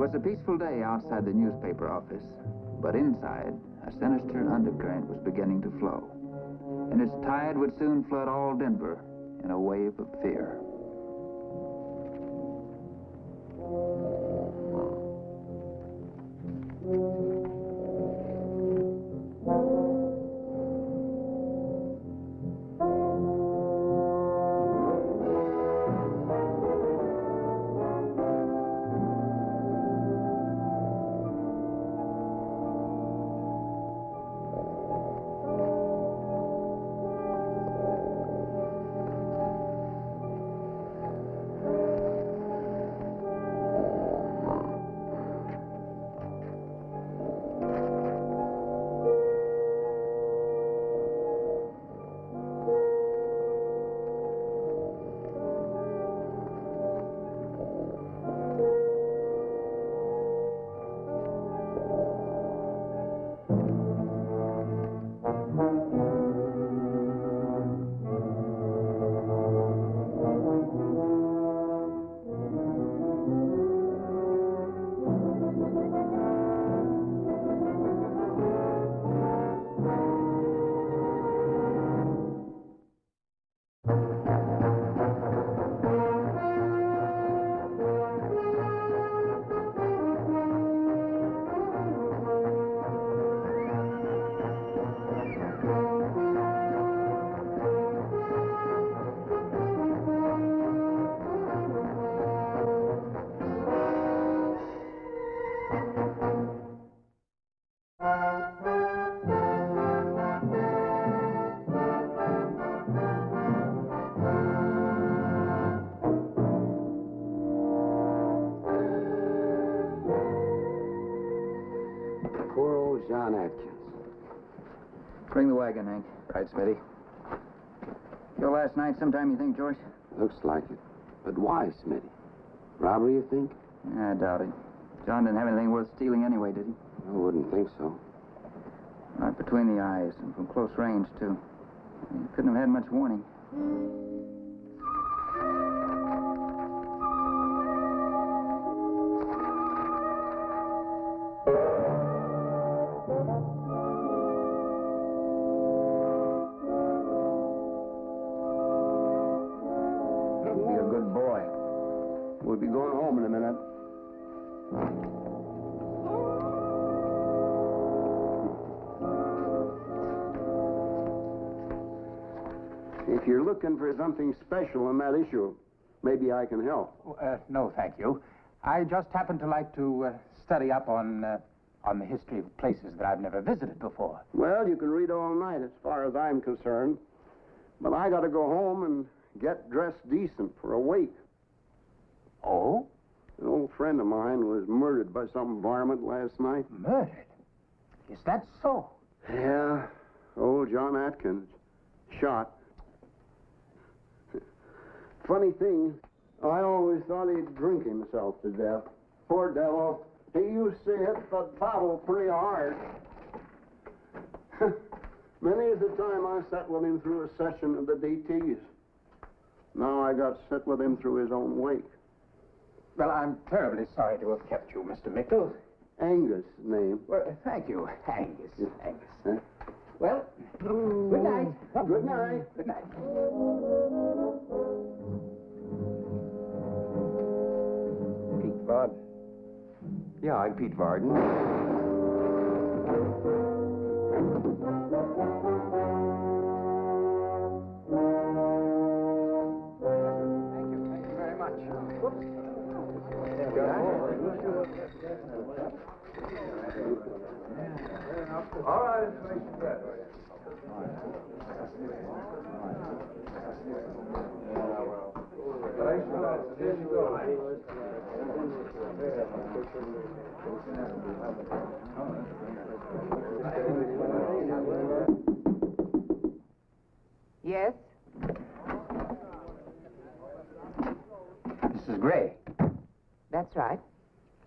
was a peaceful day outside the newspaper office, but inside, a sinister undercurrent was beginning to flow, and its tide would soon flood all Denver in a wave of fear. John Atkins. Bring the wagon, Hank. Right, Smitty. Your last night sometime, you think, George? Looks like it. But why, Smitty? Robbery, you think? Yeah, I doubt it. John didn't have anything worth stealing anyway, did he? I wouldn't think so. Right between the eyes and from close range, too. He couldn't have had much warning. Be a good boy. We'll be going home in a minute. If you're looking for something special on that issue, maybe I can help. No, thank you. I just happen to like to study up on the history of places that I've never visited before. Well, you can read all night as far as I'm concerned. But I got to go home and get dressed decent for a wake. Oh? An old friend of mine was murdered by some varmint last night. Murdered? Is that so? Yeah, old John Atkins. Shot. Funny thing, I always thought he'd drink himself to death. Poor devil. He used to hit the bottle pretty hard. Many is the time I sat with him through a session of the DTs. Now I got sit with him through his own wake. Well, I'm terribly sorry to have kept you, Mr. Mickle. Angus, name. Well, thank you, Angus. Angus. Huh? Well, good night. Good night. Good night. Pete Varden. Yeah, I'm Pete Varden. Thank you very much. All right. Yes? Mrs. Gray, That's right.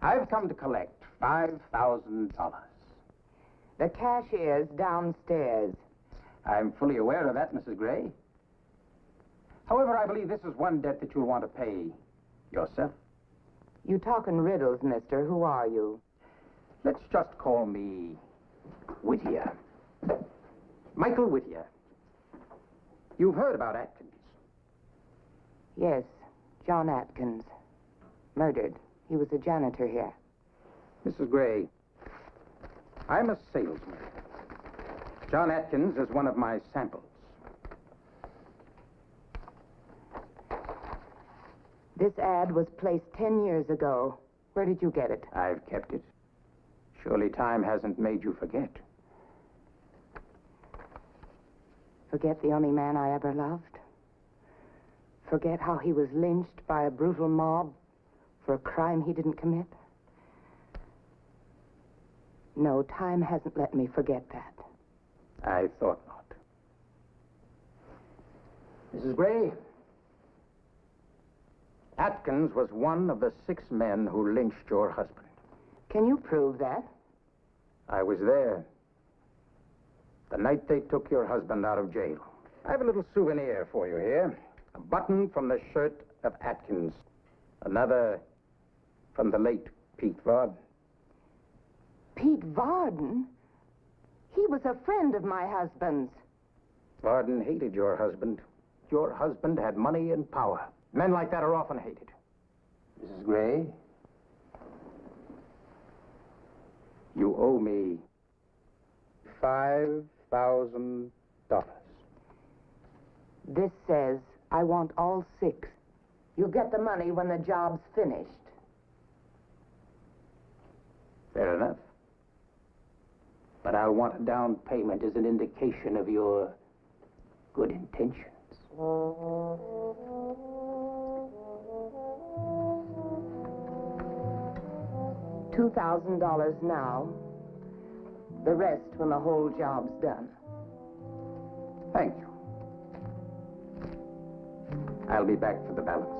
I've come to collect $5,000. The cashier's downstairs. I'm fully aware of that, Mrs. Gray. However, I believe this is one debt that you'll want to pay yourself. You talk in riddles, mister. Who are you? Let's just call me Whittier. Michael Whittier. You've heard about Atkins. Yes, John Atkins. Murdered. He was a janitor here. Mrs. Gray, I'm a salesman. John Atkins is one of my samples. This ad was placed 10 years ago. Where did you get it? I've kept it. Surely time hasn't made you forget. Forget the only man I ever loved? Forget how he was lynched by a brutal mob for a crime he didn't commit? No, time hasn't let me forget that. I thought not. Mrs. Gray, Atkins was one of the 6 men who lynched your husband. Can you prove that? I was there. The night they took your husband out of jail. I have a little souvenir for you here. A button from the shirt of Atkins. Another from the late Pete Vard. Pete Varden? He was a friend of my husband's. Varden hated your husband. Your husband had money and power. Men like that are often hated. Mrs. Gray, you owe me $5,000. This says I want all 6. You'll get the money when the job's finished. Fair enough. But I'll want a down payment as an indication of your good intentions. $2,000 now. The rest when the whole job's done. Thank you. I'll be back for the balance.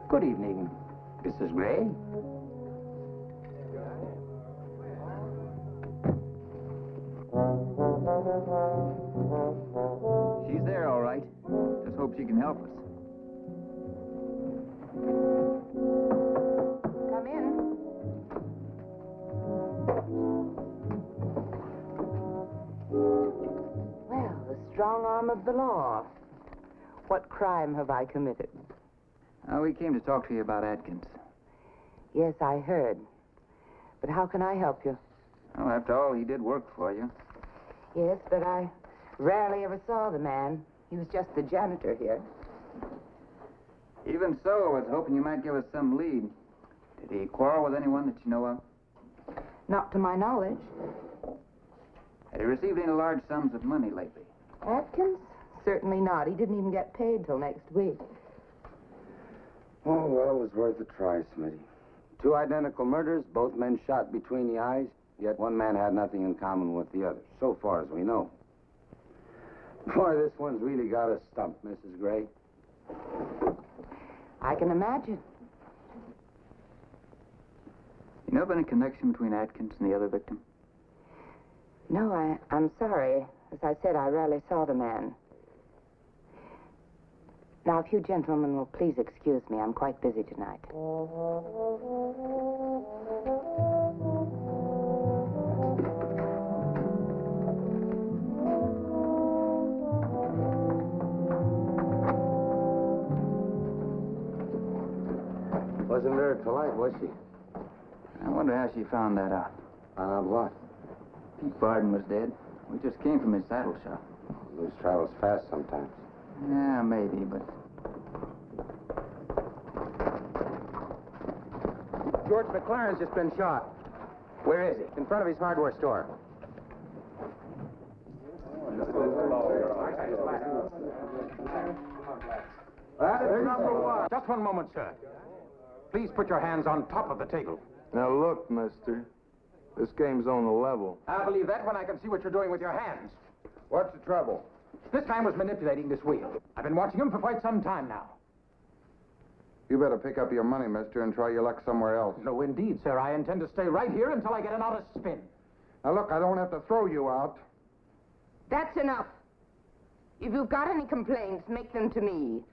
Good evening, Mrs. Gray. She's there, all right. Just hope she can help us. Come in. Well, the strong arm of the law. What crime have I committed? We came to talk to you about Atkins. Yes, I heard. But how can I help you? Oh, after all, he did work for you. Yes, but I rarely ever saw the man. He was just the janitor here. Even so, I was hoping you might give us some lead. Did he quarrel with anyone that you know of? Not to my knowledge. Had he received any large sums of money lately? Atkins? Certainly not. He didn't even get paid till next week. Oh, well, it was worth a try, Smitty. 2 identical murders, both men shot between the eyes, yet one man had nothing in common with the other, so far as we know. Boy, this one's really got us stumped, Mrs. Gray. I can imagine. You know of any connection between Atkins and the other victim? No, I'm sorry. As I said, I rarely saw the man. Now, if you gentlemen will please excuse me, I'm quite busy tonight. Wasn't very polite, was she? I wonder how she found that out. What? Pete Barden was dead. We just came from his saddle shop. News travels fast sometimes. Yeah, maybe, but... George McLaren's just been shot. Where is he? In front of his hardware store. That is number 1. Just one moment, sir. Please put your hands on top of the table. Now look, mister. This game's on the level. I'll believe that when I can see what you're doing with your hands. What's the trouble? This man was manipulating this wheel. I've been watching him for quite some time now. You better pick up your money, mister, and try your luck somewhere else. No, indeed, sir. I intend to stay right here until I get an honest spin. Now look, I don't have to throw you out. That's enough. If you've got any complaints, make them to me.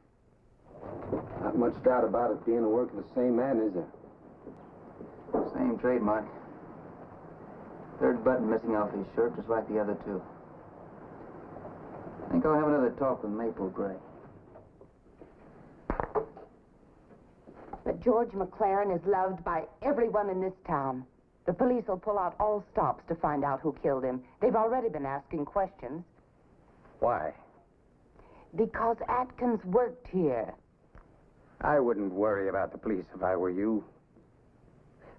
Not much doubt about it being the work of the same man, is there? Same trademark. Third button missing off his shirt, just like the other two. I think I'll have another talk with Maple Gray. But George McLaren is loved by everyone in this town. The police will pull out all stops to find out who killed him. They've already been asking questions. Why? Because Atkins worked here. I wouldn't worry about the police if I were you.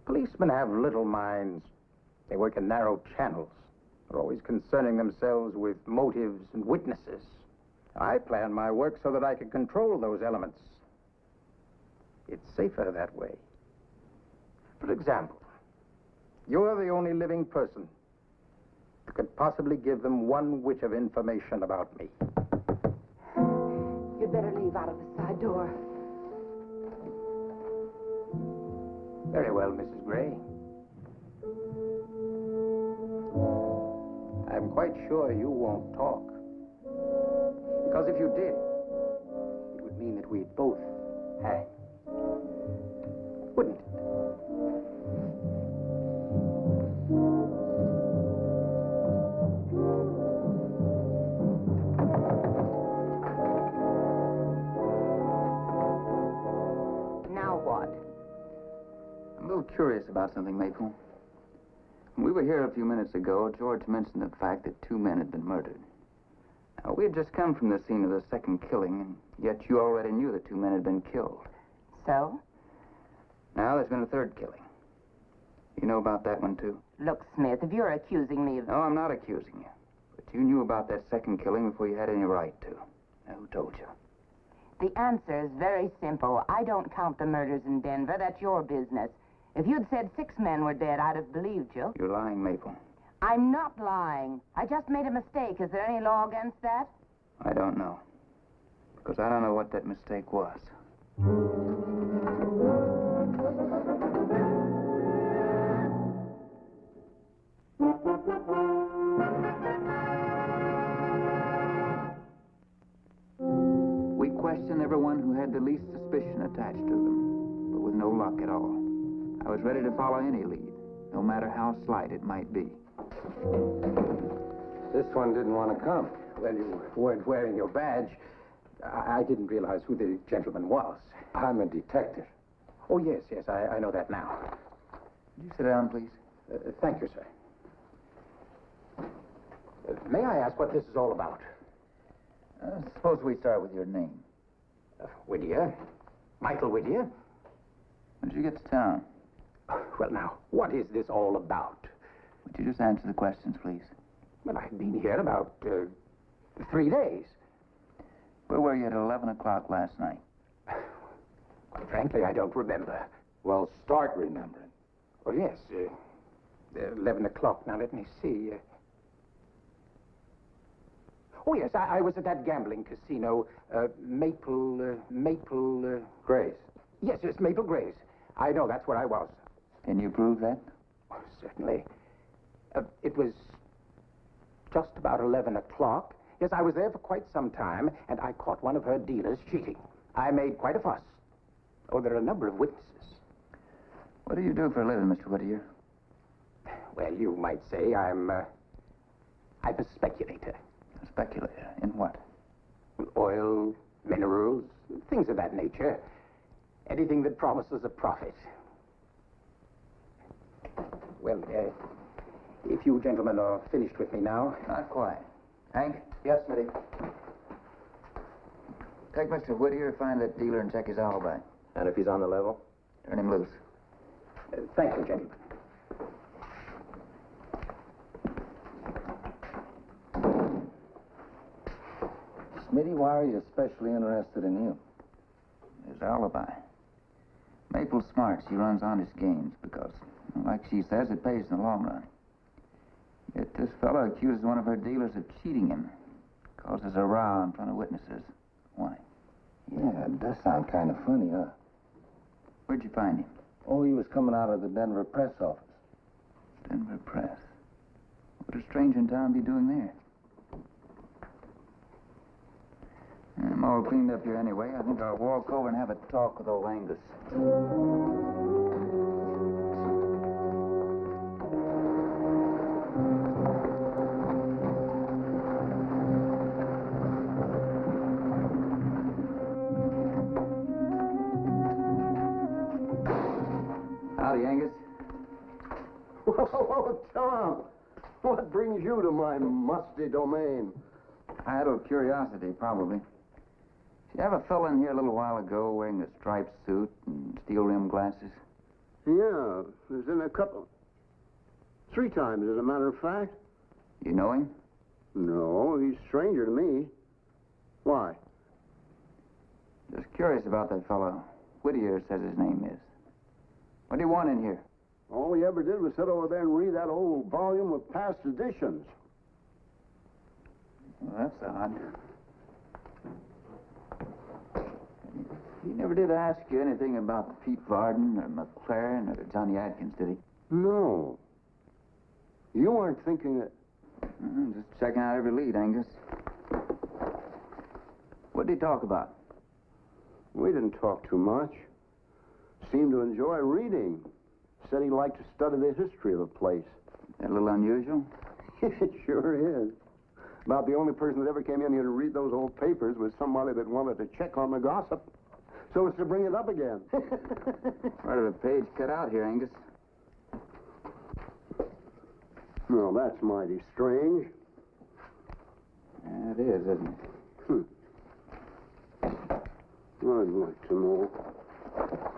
Policemen have little minds. They work in narrow channels. They're always concerning themselves with motives and witnesses. I plan my work so that I can control those elements. It's safer that way. For example, you're the only living person who could possibly give them one whit of information about me. You'd better leave out of the side door. Very well, Mrs. Gray. I'm quite sure you won't talk. Because if you did, it would mean that we'd both hang. Wouldn't it? Now what? I'm a little curious about something, Maple. When we were here a few minutes ago, George mentioned the fact that 2 men had been murdered. Now, we had just come from the scene of the second killing, and yet you already knew that 2 men had been killed. So? Now there's been a third killing. You know about that one, too? Look, Smith, if you're accusing me of... No, I'm not accusing you. But you knew about that second killing before you had any right to. Now, who told you? The answer is very simple. I don't count the murders in Denver. That's your business. If you'd said 6 men were dead, I'd have believed you. You're lying, Maple. I'm not lying. I just made a mistake. Is there any law against that? I don't know. Because I don't know what that mistake was. We questioned everyone who had the least suspicion attached to them, but with no luck at all. I was ready to follow any lead, no matter how slight it might be. This one didn't want to come. Well, you weren't wearing your badge. I didn't realize who the gentleman was. I'm a detective. Oh, yes, I know that now. Would you sit down, please? Thank you, sir. May I ask what this is all about? Suppose we start with your name. Whittier. Michael Whittier. When did you get to town? Well, now, what is this all about? Would you just answer the questions, please? Well, I've been here about 3 days. Where were you at 11 o'clock last night? Quite frankly, I don't remember. Well, start remembering. Oh, yes. 11 o'clock. Now, let me see. Oh, yes, I was at that gambling casino, Maple Grace. Yes, Maple Grace. I know, that's where I was. Can you prove that? Oh, certainly. It was just about 11 o'clock. Yes, I was there for quite some time, and I caught one of her dealers cheating. I made quite a fuss. Oh, there are a number of witnesses. What do you do for a living, Mr. Whittier? Well, you might say I'm a speculator. A speculator? In what? Oil, minerals, things of that nature. Anything that promises a profit. Well, if you gentlemen are finished with me now... Not quite. Hank? Yes, Smitty. Take Mr. Whittier, find that dealer, and check his alibi. And if he's on the level? Turn him loose. Thank you, gentlemen. Smitty, why are you especially interested in him? His alibi. Maple's smart. She runs honest games because, like she says, it pays in the long run. Yet this fellow accuses one of her dealers of cheating him. Causes a row in front of witnesses. Why? Yeah, it does sound kind of funny, huh? Where'd you find him? Oh, he was coming out of the Denver press office. Denver Press. What would a stranger in town be doing there? All cleaned up here anyway. I think I'll walk over and have a talk with old Angus. Howdy, Angus. Whoa, Tom. What brings you to my musty domain? Idle curiosity, probably. Did you have a fellow in here a little while ago wearing a striped suit and steel-rimmed glasses? Yeah, there's in a couple. 3 times, as a matter of fact. You know him? No, he's a stranger to me. Why? Just curious about that fellow. Whittier says his name is. What do you want in here? All he ever did was sit over there and read that old volume of past editions. Well, that's odd. He never did ask you anything about Pete Varden or McLaren or Johnny Atkins, did he? No. You aren't thinking that... Just checking out every lead, Angus. What did he talk about? We didn't talk too much. Seemed to enjoy reading. Said he liked to study the history of the place. That a little unusual? It sure is. About the only person that ever came in here to read those old papers was somebody that wanted to check on the gossip. So it's to bring it up again. Part of a page cut out here, Angus. Well, that's mighty strange. Yeah, it is, isn't it? I'd like to know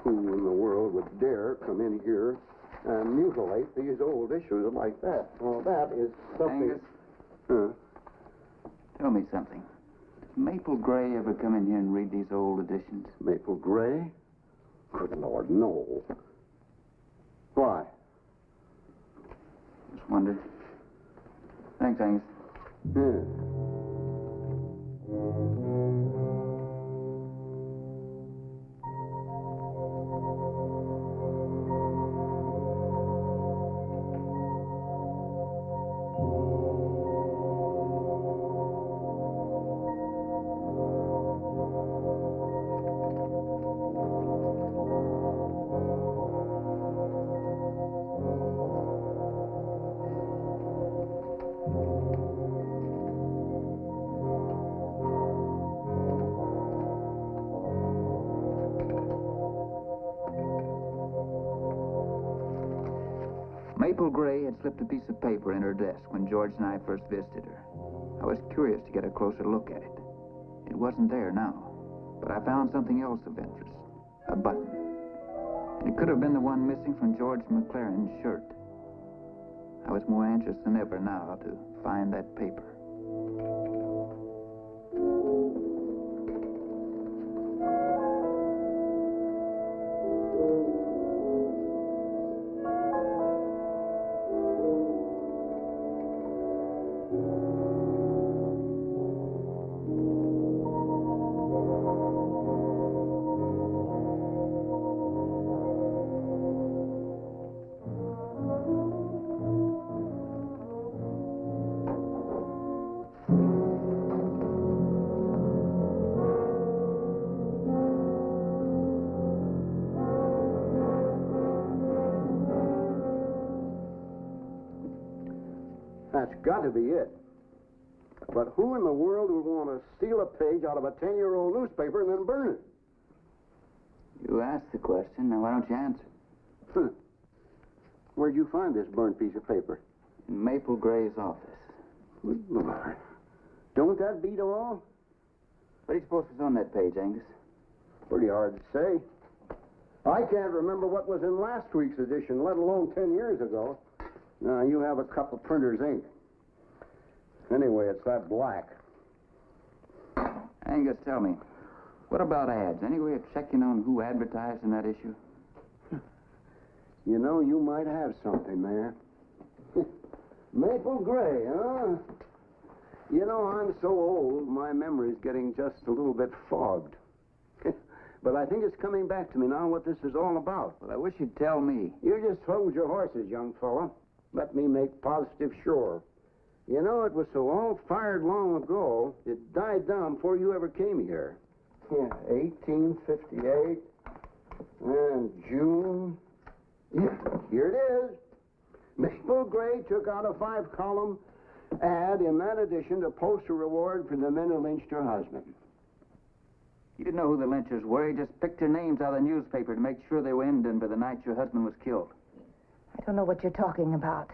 who in the world would dare come in here and mutilate these old issues like that. Well, that is something... Angus? Huh? Tell me something. Does Maple Gray ever come in here and read these old editions? Maple Gray? Good Lord, no. Why? Just wondered. Thanks, Angus. Yeah. Maple Gray had slipped a piece of paper in her desk when George and I first visited her. I was curious to get a closer look at it. It wasn't there now, but I found something else of interest. A button. And it could have been the one missing from George McLaren's shirt. I was more anxious than ever now to find that paper. That's got to be it. But who in the world would want to steal a page out of a 10-year-old newspaper and then burn it? You asked the question, now why don't you answer? Where'd you find this burnt piece of paper? In Maple Gray's office. Good Lord. Don't that beat all? What do you suppose was on that page, Angus? Pretty hard to say. I can't remember what was in last week's edition, let alone 10 years ago. Now, you have a cup of printer's ink. Anyway, it's that black. Angus, tell me, what about ads? Any way of checking on who advertised in that issue? You know, you might have something there. Maple Gray, huh? You know, I'm so old, my memory's getting just a little bit fogged. But I think it's coming back to me now what this is all about. Well, I wish you'd tell me. You just hold your horses, young fella. Let me make positive sure. You know, it was so all fired long ago, it died down before you ever came here. Yeah, 1858. And June. Yeah, here it is. Maple Gray took out a 5-column ad in that edition to post a reward for the men who lynched her husband. He didn't know who the lynchers were. He just picked their names out of the newspaper to make sure they were in Denver the night your husband was killed. I don't know what you're talking about.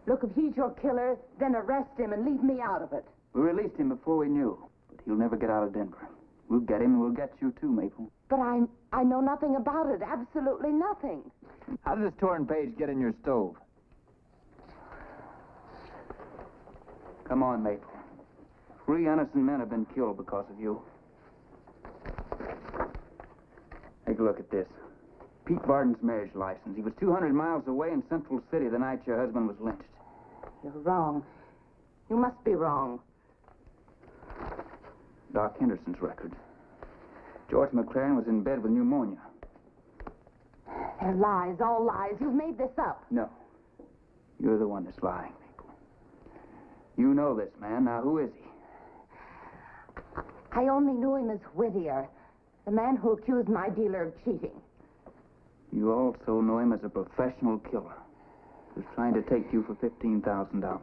Look, if he's your killer, then arrest him and leave me out of it. We released him before we knew, but he'll never get out of Denver. We'll get him, and we'll get you too, Maple. But I know nothing about it, absolutely nothing. How did this torn page get in your stove? Come on, Maple. 3 innocent men have been killed because of you. Take a look at this. Pete Barton's marriage license. He was 200 miles away in Central City the night your husband was lynched. You're wrong. You must be wrong. Doc Henderson's record. George McLaren was in bed with pneumonia. They're lies, all lies. You've made this up. No. You're the one that's lying, Maple. You know this man. Now, who is he? I only knew him as Whittier, the man who accused my dealer of cheating. You also know him as a professional killer who's trying to take you for $15,000.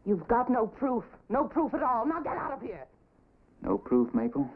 You've got no proof. No proof at all. Now get out of here. No proof, Maple?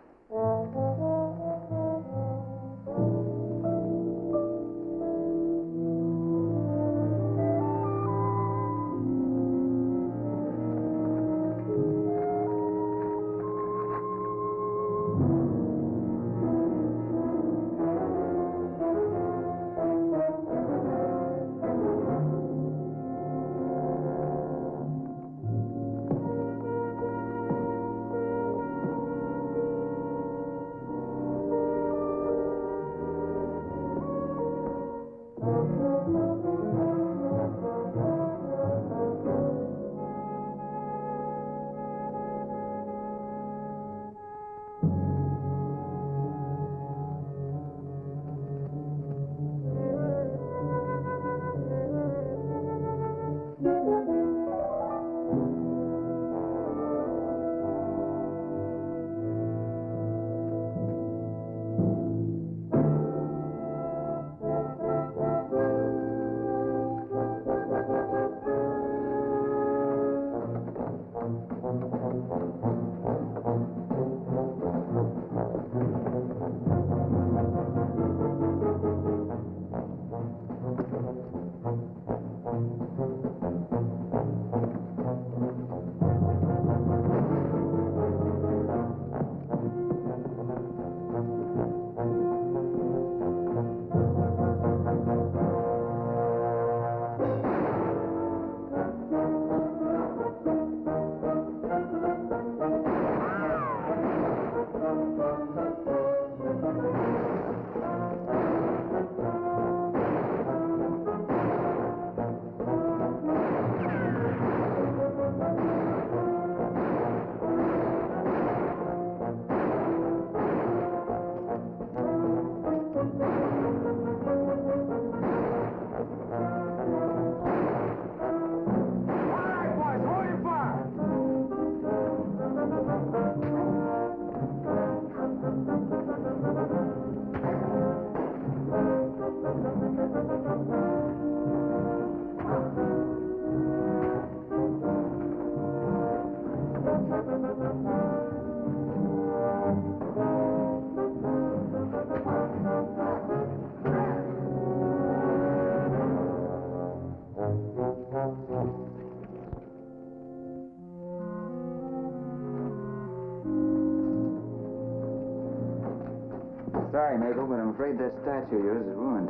Sorry, Maple, but I'm afraid that statue of yours is ruined.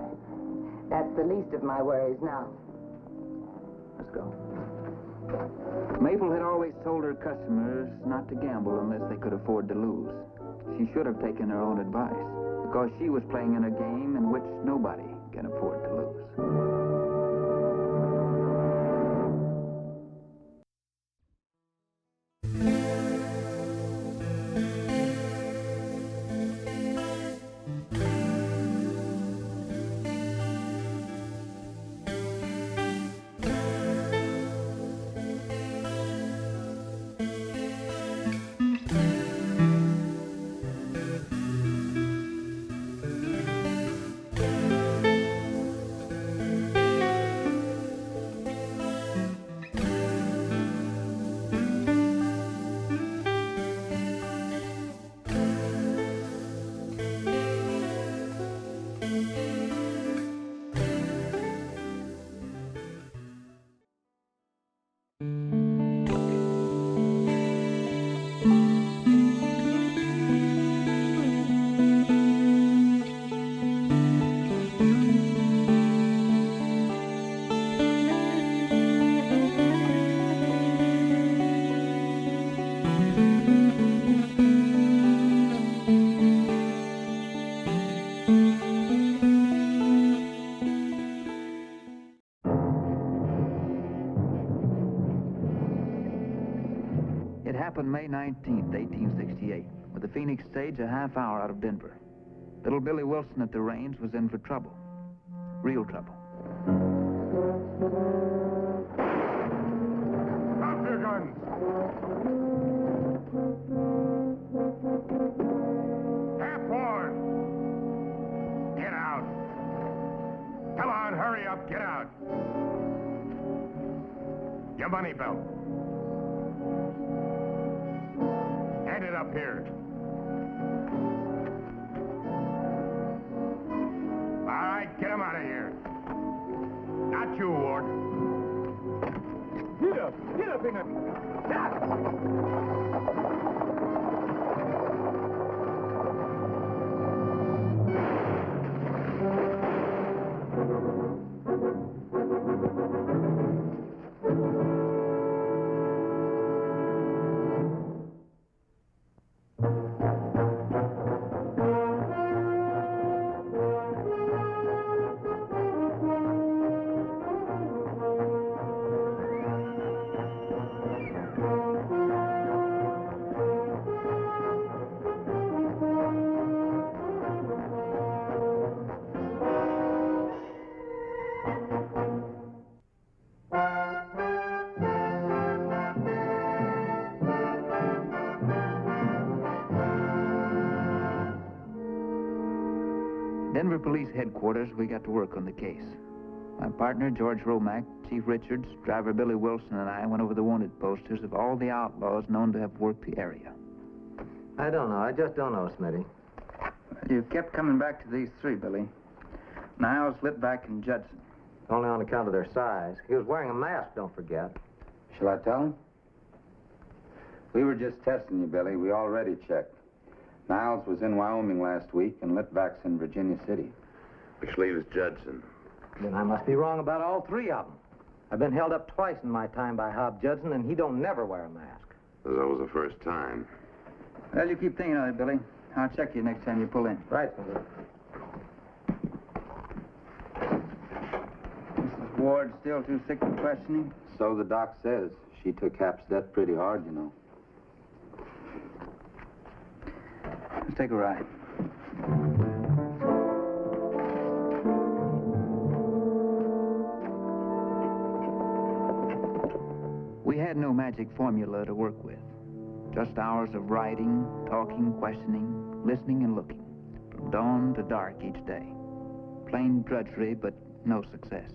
That's the least of my worries now. Let's go. Maple had always told her customers not to gamble unless they could afford to lose. She should have taken her own advice, because she was playing in a game in which nobody can afford to lose. happened May 19th, 1868, with the Phoenix stage a half hour out of Denver. Little Billy Wilson at the reins was in for trouble. Real trouble. Drop your guns! Hap Ward! Get out! Come on, hurry up, get out! Your money belt. Hand it up here. All right, get him out of here. Not you, Ward. Get up in it. Denver Police Headquarters, we got to work on the case. My partner, George Romack, Chief Richards, driver Billy Wilson, and I went over the wanted posters of all the outlaws known to have worked the area. I don't know. I just don't know, Smitty. You kept coming back to these three, Billy. Niles, Litvack, and Judson. Only on account of their size. He was wearing a mask, don't forget. Shall I tell him? We were just testing you, Billy. We already checked. Niles was in Wyoming last week, and Litvack's in Virginia City. Which leaves Judson. Then I must be wrong about all three of them. I've been held up twice in my time by Hob Judson, and he don't never wear a mask. That was the first time. Well, you keep thinking on it, Billy. I'll check you next time you pull in. Right, Smitty. Mrs. Ward still too sick for questioning? So the doc says. She took Hap's death pretty hard, you know. Let's take a ride. We had no magic formula to work with. Just hours of writing, talking, questioning, listening, and looking. From dawn to dark each day. Plain drudgery, but no success.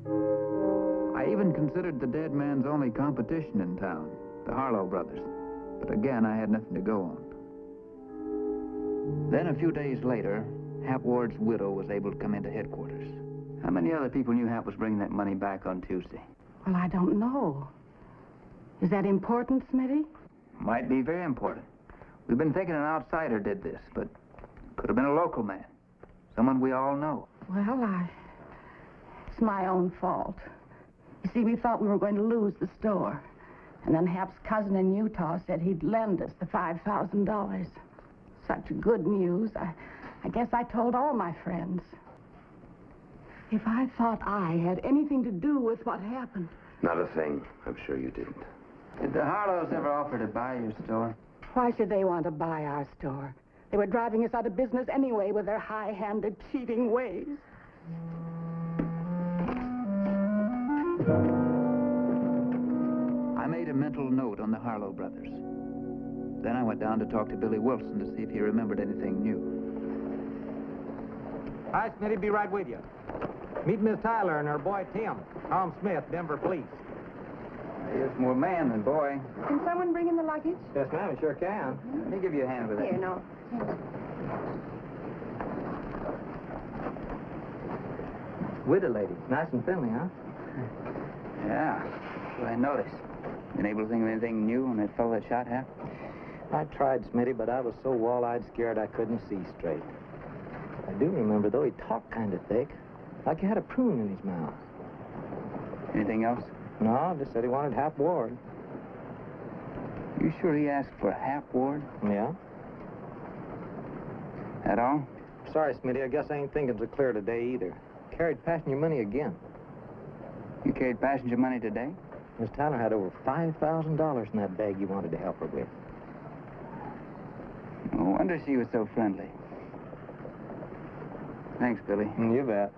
I even considered the dead man's only competition in town, the Harlow brothers. But again, I had nothing to go on. Then a few days later, Hap Ward's widow was able to come into headquarters. How many other people knew Hap was bringing that money back on Tuesday? Well, I don't know. Is that important, Smitty? Might be very important. We've been thinking an outsider did this, but could have been a local man. Someone we all know. Well, it's my own fault. You see, we thought we were going to lose the store. And then Hap's cousin in Utah said he'd lend us the $5,000. Such good news. I guess I told all my friends. If I thought I had anything to do with what happened... Not a thing. I'm sure you didn't. Did the Harlows ever offer to buy your store? Why should they want to buy our store? They were driving us out of business anyway with their high-handed, cheating ways. I made a mental note on the Harlow brothers. Then I went down to talk to Billy Wilson to see if he remembered anything new. Hi, Smitty. Be right with you. Meet Miss Tyler and her boy, Tim. Tom Smith, Denver Police. He is more man than boy. Can someone bring in the luggage? Yes, ma'am. I sure can. Let me give you a hand with that. Here, no. Widow lady. Nice and friendly, huh? Yeah, so I noticed. Been able to think of anything new on that fellow that shot Hap? I tried, Smitty, but I was so wall-eyed scared I couldn't see straight. I do remember, though, he talked kind of thick, like he had a prune in his mouth. Anything else? No, just said he wanted Hap Ward. You sure he asked for Hap Ward? Yeah? That all? Sorry, Smitty, I guess I ain't thinking so clear today either. Carried passenger money again. You carried passenger money today? Miss Tyler had over $5,000 in that bag you wanted to help her with. No wonder she was so friendly. Thanks, Billy. You bet.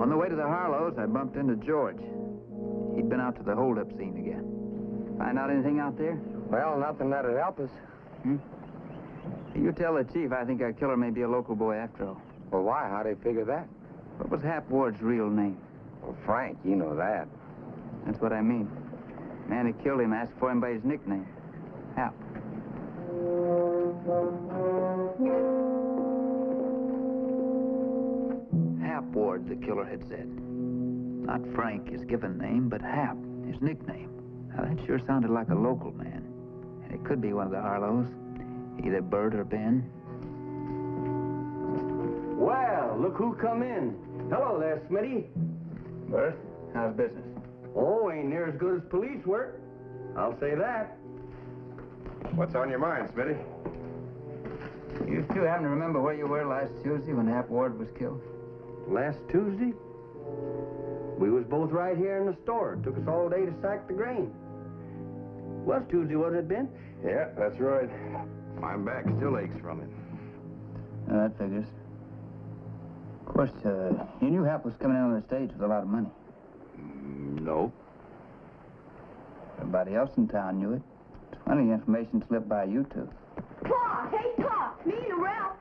On the way to the Harlows, I bumped into George. He'd been out to the holdup scene again. Find out anything out there? Well, nothing that'd help us. You tell the chief I think our killer may be a local boy after all. Well, why? How'd they figure that? What was Hap Ward's real name? Well, Frank, you know that. That's what I mean. The man who killed him asked for him by his nickname, Hap. Hap Ward, the killer had said. Not Frank, his given name, but Hap, his nickname. Now, that sure sounded like a local man. And it could be one of the Harlows. Either Bert or Ben. Well, look who come in. Hello there, Smitty. Bert, how's business? Oh, ain't near as good as police work. I'll say that. What's on your mind, Smitty? You two happen to remember where you were last Tuesday when Hap Ward was killed? Last Tuesday, we was both right here in the store. It took us all day to sack the grain. Was Tuesday, wasn't it, Ben? Yeah, that's right. My back still aches from it. That figures. Of course, you knew Hap was coming in on the stage with a lot of money. No. Everybody else in town knew it. It's funny the information slipped by you two. Pa! Hey, Pa! Me and Ralph.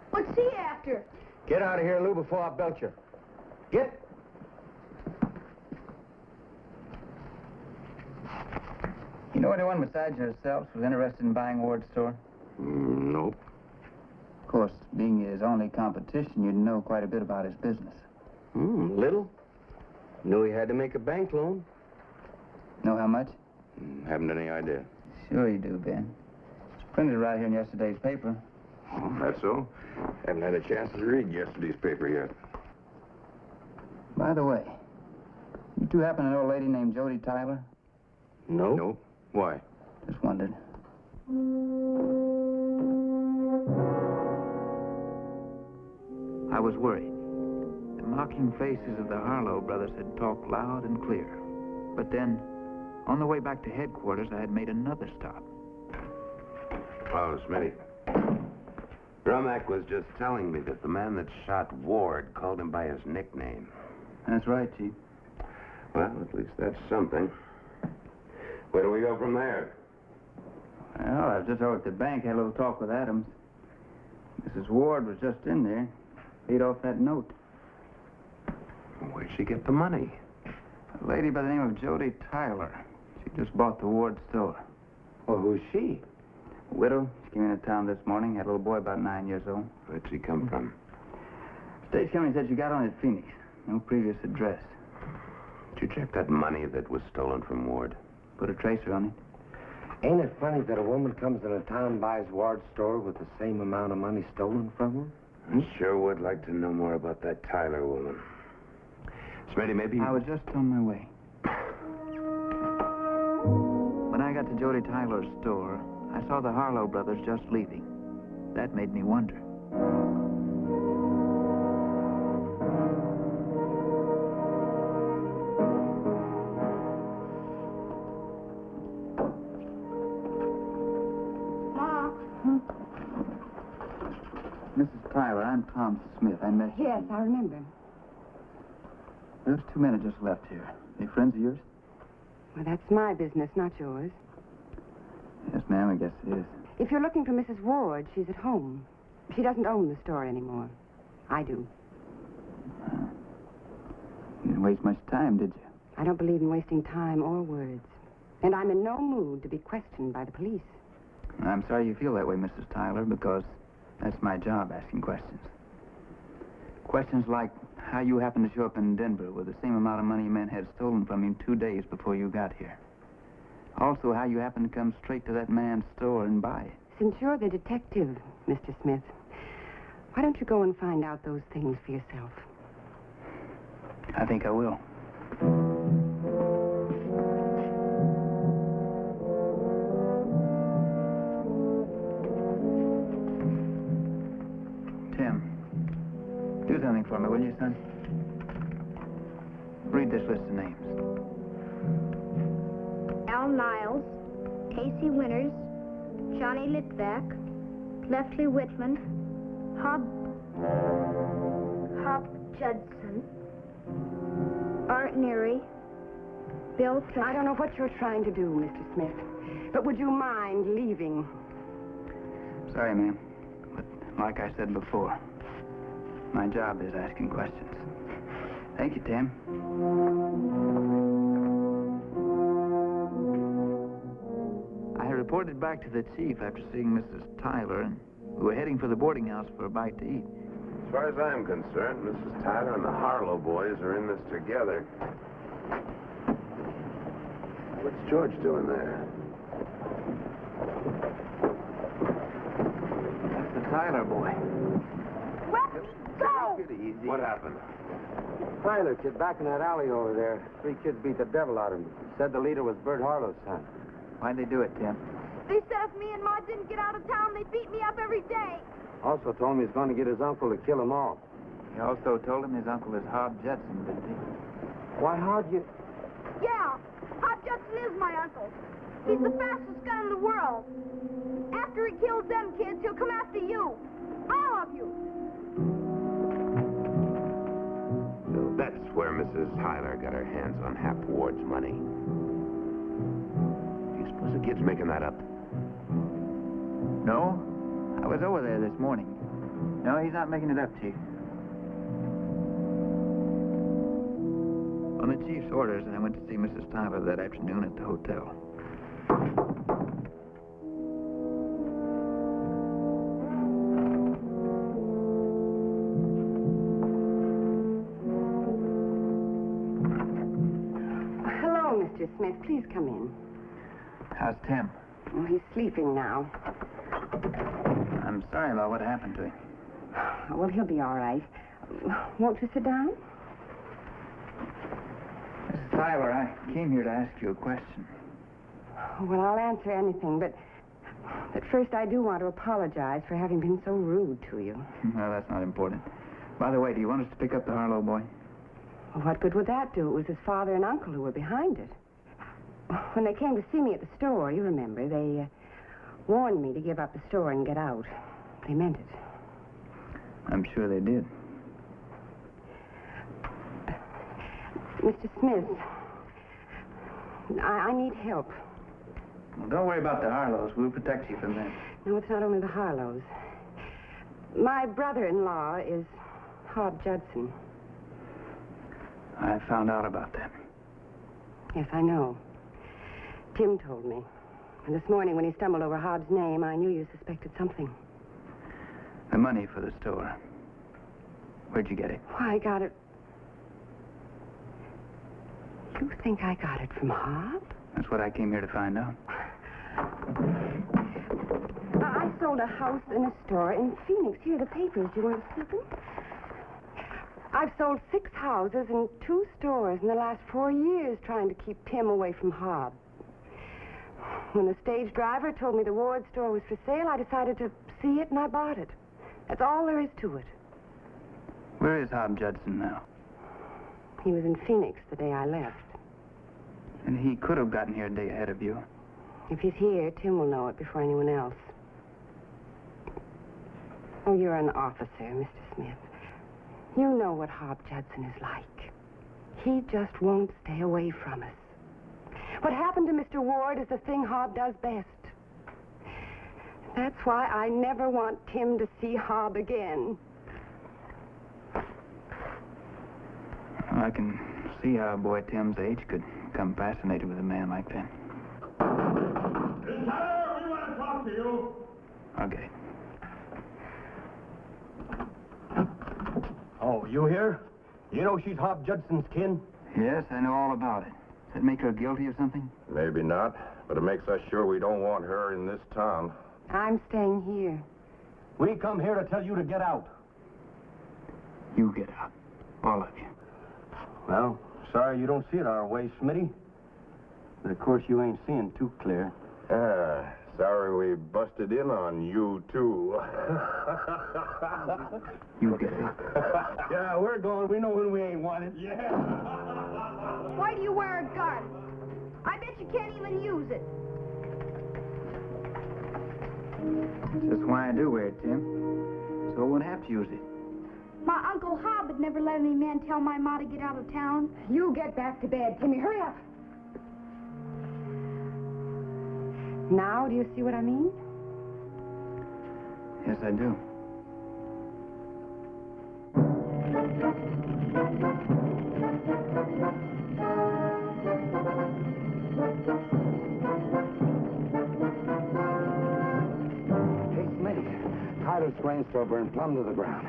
What's he after? Get out of here, Lou, before I belt you. Get. You know anyone besides yourselves was interested in buying Ward's store? Nope. Of course, being his only competition, you'd know quite a bit about his business. Little. Knew he had to make a bank loan. Know how much? Haven't any idea. Sure you do, Ben. It's printed right here in yesterday's paper. Oh, that's so? Haven't had a chance to read yesterday's paper yet. By the way, you two happen to know a lady named Jodie Tyler? No. Nope. Why? Just wondered. I was worried. The mocking faces of the Harlow brothers had talked loud and clear. But then, on the way back to headquarters, I had made another stop. Oh, Smitty. Drumack was just telling me that the man that shot Ward called him by his nickname. That's right, Chief. Well, at least that's something. Where do we go from there? Well, I was just over at the bank, had a little talk with Adams. Mrs. Ward was just in there. Paid off that note. Where'd she get the money? A lady by the name of Jodie Tyler. She just bought the Ward store. Well, who's she? A widow. She came into town this morning, had a little boy about 9 years old. Where'd she come from? State company said she got on at Phoenix. No previous address. Did you check that money that was stolen from Ward? Put a tracer on it. Ain't it funny that a woman comes into town, buys Ward's store with the same amount of money stolen from her? I sure would like to know more about that Tyler woman. Smitty, maybe... I was just on my way. When I got to Jodie Tyler's store, I saw the Harlow brothers just leaving. That made me wonder. Mrs. Tyler, I'm Tom Smith. I met you. Yes, I remember. Those two men have just left here. They friends of yours? Well, that's my business, not yours. Yes, ma'am, I guess it is. If you're looking for Mrs. Ward, she's at home. She doesn't own the store anymore. I do. You didn't waste much time, did you? I don't believe in wasting time or words. And I'm in no mood to be questioned by the police. I'm sorry you feel that way, Mrs. Tyler, because that's my job, asking questions. Questions like how you happened to show up in Denver with the same amount of money men had stolen from him 2 days before you got here. Also, how you happened to come straight to that man's store and buy it. Since you're the detective, Mr. Smith, why don't you go and find out those things for yourself? I think I will. Tim, do something for me, will you, son? Read this list of names. Al Niles, Casey Winters, Johnny Litvak, Leslie Whitman, Hap Judson, Art Neary, Bill Tuck. I don't know what you're trying to do, Mr. Smith, but would you mind leaving? Sorry, ma'am. But like I said before, my job is asking questions. Thank you, Tim. I reported back to the chief after seeing Mrs. Tyler, and we were heading for the boarding house for a bite to eat. As far as I'm concerned, Mrs. Tyler and the Harlow boys are in this together. What's George doing there? That's the Tyler boy. Let me go! What happened? Tyler, kid, back in that alley over there. 3 kids beat the devil out of him. Said the leader was Bert Harlow's son. Why'd they do it, Tim? They said if me and Ma didn't get out of town, they'd beat me up every day. Also told him he's going to get his uncle to kill them all. He also told him his uncle is Hap Judson, didn't he? Why, how'd you... Yeah, Hap Judson is my uncle. He's the fastest gun in the world. After he kills them kids, he'll come after you. All of you. So that's where Mrs. Tyler got her hands on Hap Ward's money. Do you suppose the kid's making that up? No. I was over there this morning. No, he's not making it up, Chief. On the Chief's orders, I went to see Mrs. Tyler that afternoon at the hotel. Hello, Mr. Smith. Please come in. How's Tim? Oh, he's sleeping now. I'm sorry about what happened to him. Well, he'll be all right. Won't you sit down? Mrs. Tyler, I came here to ask you a question. Well, I'll answer anything, but first I do want to apologize for having been so rude to you. Well, that's not important. By the way, do you want us to pick up the Harlow boy? Well, what good would that do? It was his father and uncle who were behind it. When they came to see me at the store, you remember, they warned me to give up the store and get out. They meant it. I'm sure they did. Mr. Smith, I need help. Well, don't worry about the Harlows. We'll protect you from them. No, it's not only the Harlows. My brother-in-law is Hap Judson. I found out about that. Yes, I know. Tim told me. And this morning when he stumbled over Hobbs' name, I knew you suspected something. The money for the store. Where'd you get it? Why, I got it... You think I got it from Hobbs? That's what I came here to find out. I sold a house and a store in Phoenix. Here are the papers. Do you want to see them? I've sold 6 houses and 2 stores in the last 4 years trying to keep Tim away from Hobbs. When the stage driver told me the Ward store was for sale, I decided to see it and I bought it. That's all there is to it. Where is Hap Judson now? He was in Phoenix the day I left. And he could have gotten here a day ahead of you. If he's here, Tim will know it before anyone else. Oh, you're an officer, Mr. Smith. You know what Hap Judson is like. He just won't stay away from us. What happened to Mr. Ward is the thing Hap does best. That's why I never want Tim to see Hap again. I can see how a boy Tim's age could become fascinated with a man like that. Miss Tyler, we want to talk to you. Okay. Oh, you here? You know she's Hap Judson's kin? Yes, I know all about it. Does that make her guilty of something? Maybe not, but it makes us sure we don't want her in this town. I'm staying here. We come here to tell you to get out. You get out. All of you. Well, sorry you don't see it our way, Smitty. But of course you ain't seeing too clear. Sorry we busted in on you, too. You get it. Yeah, we're going. We know when we ain't wanted. Yeah. Why do you wear a gun? I bet you can't even use it. That's why I do wear it, Tim. So I won't have to use it. My Uncle Hob would never let any man tell my ma to get out of town. You get back to bed, Timmy. Hurry up. Now, do you see what I mean? Yes, I do. Hey, Smitty, tie this grain store burn plumb to the ground.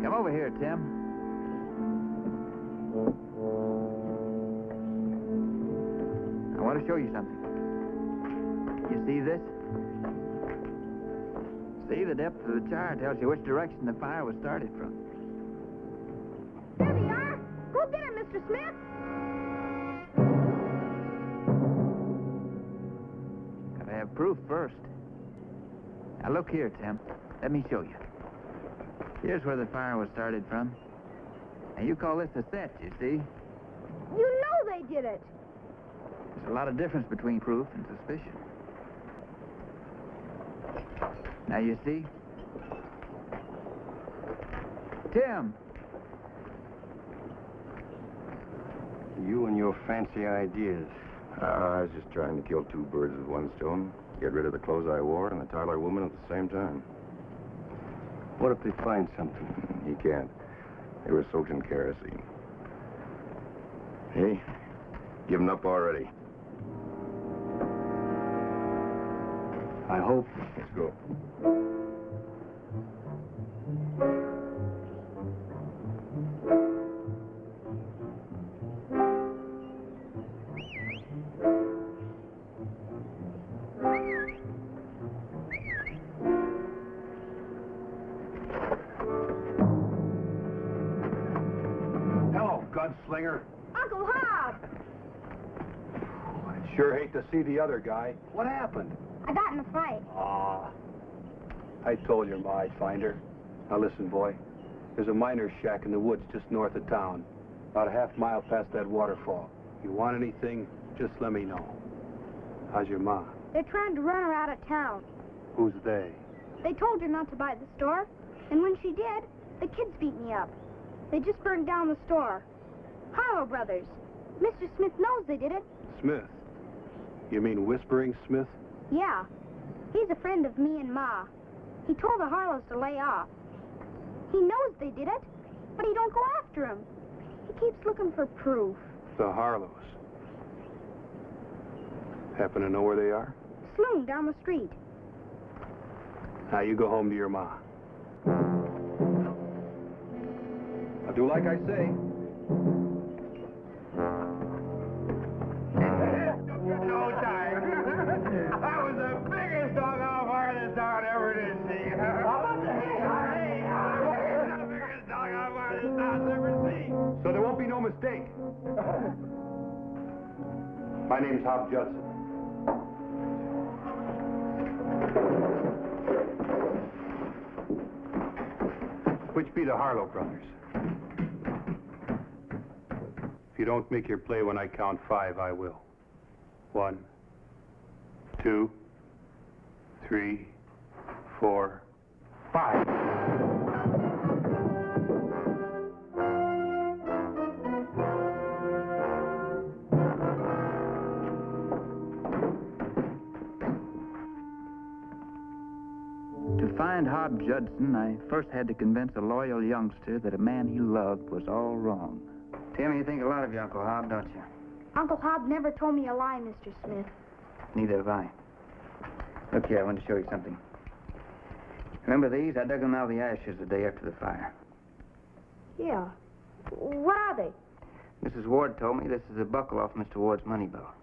Come over here, Tim. I want to show you something. You see this? See, the depth of the char tells you which direction the fire was started from. There they are. Go get him, Mr. Smith. Gotta have proof first. Now, look here, Tim. Let me show you. Here's where the fire was started from. And you call this a set, you see? You know they did it. There's a lot of difference between proof and suspicion. Now, you see? Tim! You and your fancy ideas. I was just trying to kill two birds with one stone. Get rid of the clothes I wore and the Tyler woman at the same time. What if they find something? He can't. They were soaked in kerosene. Hey, given up already. I hope. Let's go. Hello, gunslinger. Uncle Hob! I'd sure hate to see the other guy. What happened? I got in a fight. I told your ma I'd find her. Now listen, boy. There's a miner's shack in the woods just north of town. About a half mile past that waterfall. You want anything, just let me know. How's your ma? They're trying to run her out of town. Who's they? They told her not to buy the store, and when she did, the kids beat me up. They just burned down the store. Harlow Brothers. Mr. Smith knows they did it. Smith. You mean Whispering Smith? Yeah. He's a friend of me and Ma. He told the Harlows to lay off. He knows they did it, but he don't go after him. He keeps looking for proof. The Harlows. Happen to know where they are? Sloan down the street. Now you go home to your ma. Now do like I say. No time. That was the biggest dog-off fire this town ever did see. The biggest dog-off fire this town's ever seen. So there won't be no mistake. My name's Hap Judson. Which be the Harlow brothers. If you don't make your play when I count 5, I will. 1, 2, 3, 4, 5. To find Hap Judson, I first had to convince a loyal youngster that a man he loved was all wrong. Tim, you think a lot of your Uncle Hob, don't you? Uncle Hob never told me a lie, Mr. Smith. Neither have I. Look here, I want to show you something. Remember these? I dug them out of the ashes the day after the fire. Yeah. What are they? Mrs. Ward told me this is a buckle off Mr. Ward's money belt.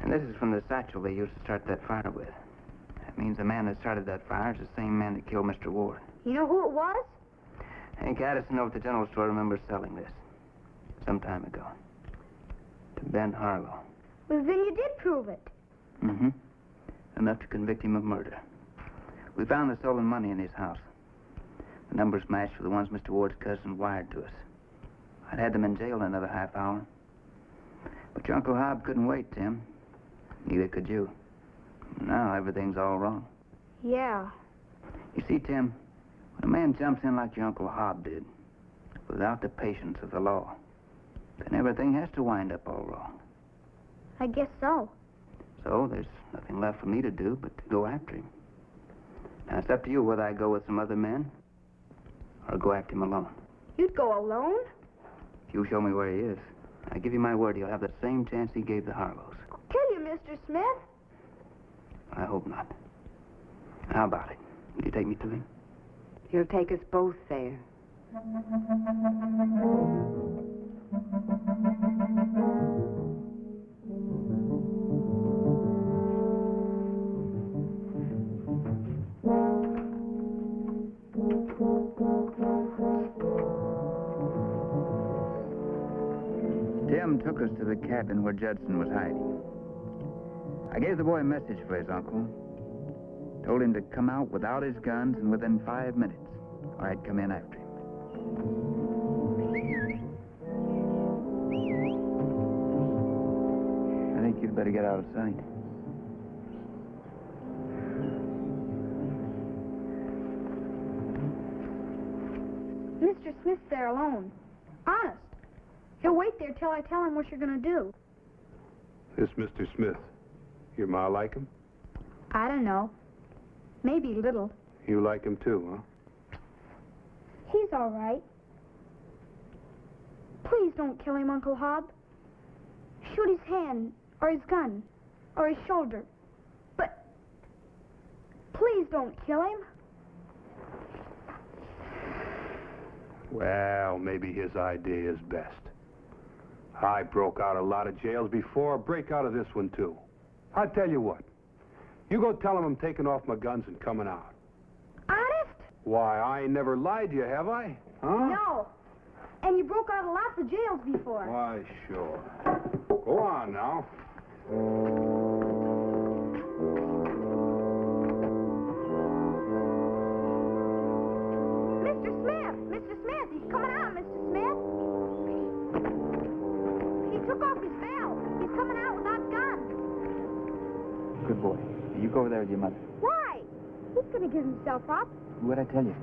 And this is from the satchel they used to start that fire with. That means the man that started that fire is the same man that killed Mr. Ward. You know who it was? Hank Addison over at the general store remembers selling this some time ago to Ben Harlow. Well, then you did prove it. Mm-hmm. Enough to convict him of murder. We found the stolen money in his house. The numbers matched with the ones Mr. Ward's cousin wired to us. I'd had them in jail in another half hour. But your Uncle Hob couldn't wait, Tim. Neither could you. Now everything's all wrong. Yeah. You see, Tim, when a man jumps in like your Uncle Hob did, without the patience of the law, then everything has to wind up all wrong. I guess so. So there's nothing left for me to do but to go after him. Now, it's up to you whether I go with some other men or go after him alone. You'd go alone? If you show me where he is, I give you my word he'll have the same chance he gave the Harlows. Kill you, Mr. Smith. I hope not. How about it? Will you take me to him? He'll take us both there. Tim took us to the cabin where Judson was hiding. I gave the boy a message for his uncle. Told him to come out without his guns and within 5 minutes, or I'd come in after him. I think you'd better get out of sight. Mr. Smith's there alone. Honest. He'll wait there till I tell him what you're going to do. This Mr. Smith. Your ma like him? I don't know. Maybe little. You like him too, huh? He's all right. Please don't kill him, Uncle Hob. Shoot his hand, or his gun, or his shoulder. But please don't kill him. Well, maybe his idea is best. I broke out a lot of jails before. Break out of this one, too. I tell you what. You go tell him I'm taking off my guns and coming out. Honest? Why, I ain't never lied to you, have I? Huh? No. And you broke out of lots of jails before. Why, sure. Go on now. Mr. Smith! Mr. Smith! He's coming out, Mr. Smith! He took off his belt. He's coming out without guns. Good boy. You go over there with your mother. Why? He's going to give himself up. What'd I tell you?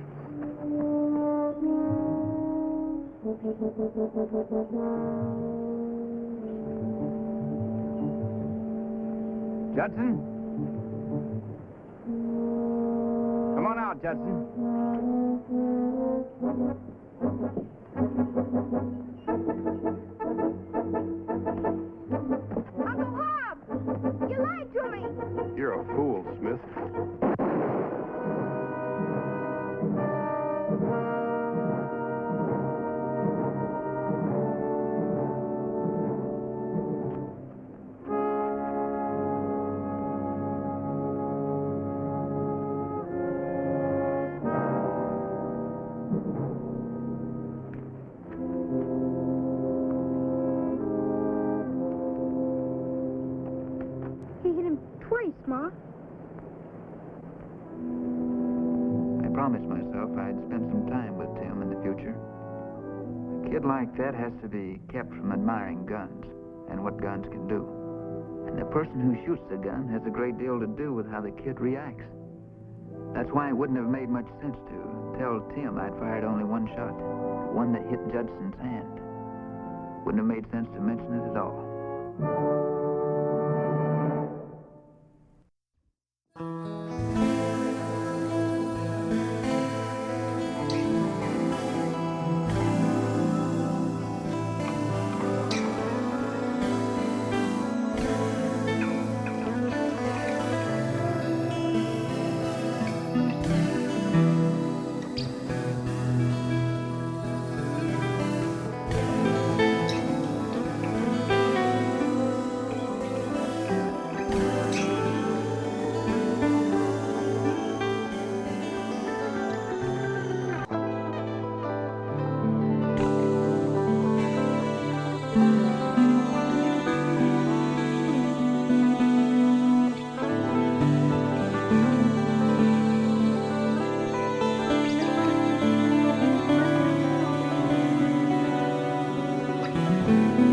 Judson? Come on out, Judson. Uncle Hob! You lied to me! You're a fool, Smith. He hit him twice, Ma. I promised myself I'd spend some time with Tim in the future. A kid like that has to be kept from admiring guns and what guns can do. And the person who shoots the gun has a great deal to do with how the kid reacts. That's why it wouldn't have made much sense to tell Tim I'd fired only one shot, one that hit Judson's hand. Wouldn't have made sense to mention it at all. Thank you.